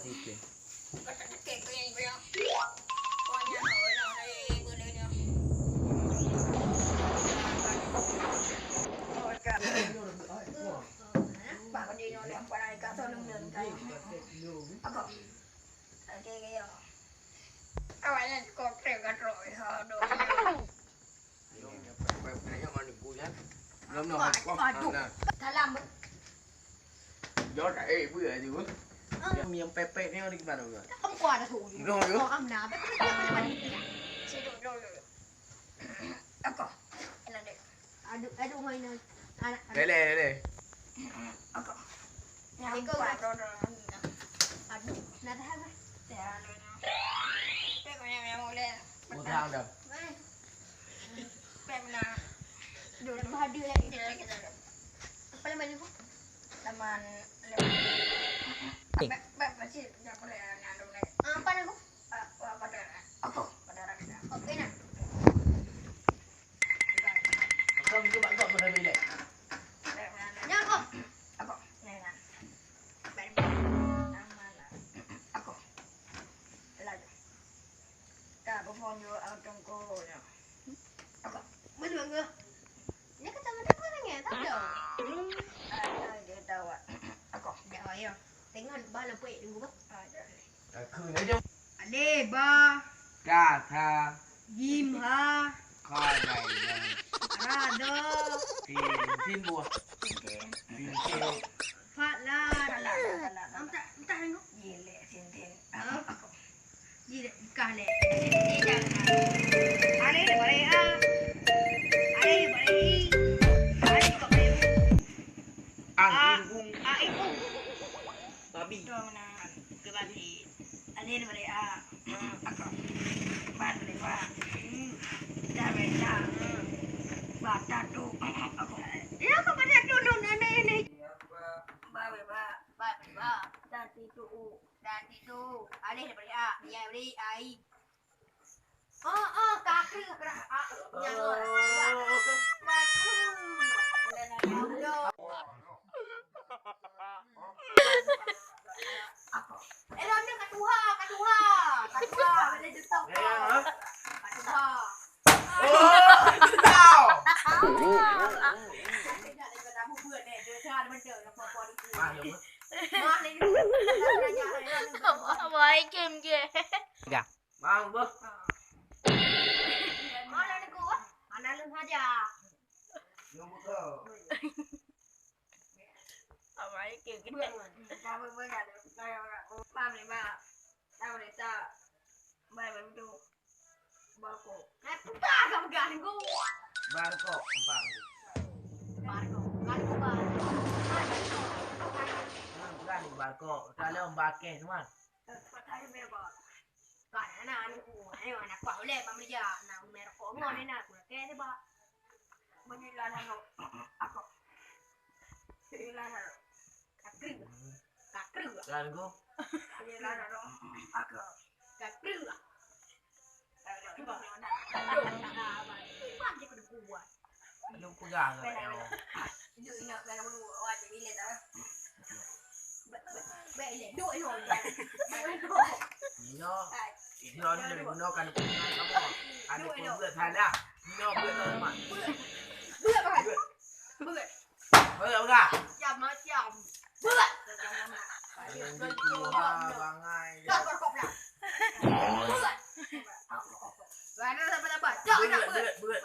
thịt kìa. Có trận kẹt của anh phải không? Con nhà nội nào đây bữa nay nào. Rồi cả. Bà con đi nó lẹm qua đây cả thôi nâng cái. Có. Cái các bạn là con treo cả rồi hả đồ. Lâm nào học con Thà làm gió chảy bữa gì quá. Miếng pepe nó đi vào đâu rồi. không quà là thủ Rồi có âm nào biết sẽ rồi có là được được đúng hay nơi Đây. có nhà cơ rồi rồi đúng là thế thôi cái của nhà ngồi lên một thang đâu. em là được ba đưa cái apa namanya kok teman masih nggak boleh ngandung lagi apa nih kok pada oke nah Không các bạn gọi vào đây này. nha kok aku nih kan aku lagi cả bộ phone vô ở trong cô rồi aku bên đường chưa nhớ cái tao nó nghe tao được để tao ạ aku dạ rồi không tính hơn ba là quệ đúng không Khử đấy chứ. Ade ba Ca tha Jim ha kha này là Rado xin bùa. Xin kêu. Phát la Entah tengok Gile Sintin Gile Kale Ada boleh Ada boleh Ada boleh Ăn cung. Ibu Babi. Itu mana Kebabi Ada boleh Aku Ban boleh Ban Dah boleh Bata tu Aku Ya kau pada tu Ini ba dan itu ada dari a dia beri ai kaki yang eloknya katuha boleh jatuh katuha Sao? Baik game je. Dạ. Mang bước. Mana ni kau? Anak lu saja. Yung bước. Baik game kita. Kau berbuat kau paham ni ba? Tahu ni tak? Baik begitu. Bako. Puta kamu ganggu. Barco, empang. Barco ba? Bukan barco, kalau mbake cuma. Patay mereka. Kaya anak anak kau le pamilya na mereka kau ngone na aku kaya ba? Menyilahan aku. Menyilahan. Kakru. Dan go. Menyilahan aku. Kakru. Yung pegang. Itu ingat kalau wajib ini dah. Bele dua orang. Nó đi nó cần punai kamu. Ada pun buat sana. Nó buat apa mak? Buat apa? Buat. Buat apa? Jam macam. Buat. Yang itu bangai. Tak berkop lah. Buat. Mana dapat apa? Tak nak buat. Buat.